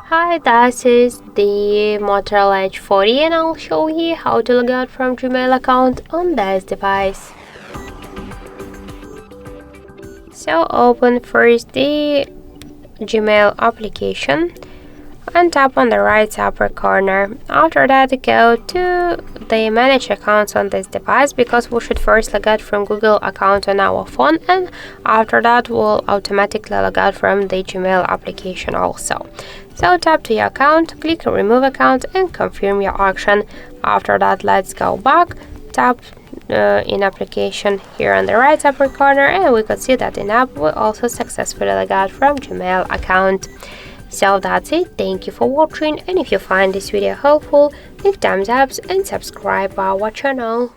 Hi, this is the Motorola Edge 40 and I'll show you how to log out from Gmail account on this device. So open first the Gmail application and tap on the right upper corner. After that, go to the manage accounts on this device because we should first log out from Google account on our phone, and after that we'll automatically log out from the Gmail application also. So tap to your account, click remove account and confirm your action. After that, let's go back, tap in application here on the right upper corner, and we could see that in app we also successfully log out from Gmail account. So that's it, thank you for watching, and if you find this video helpful, leave thumbs up and subscribe our channel.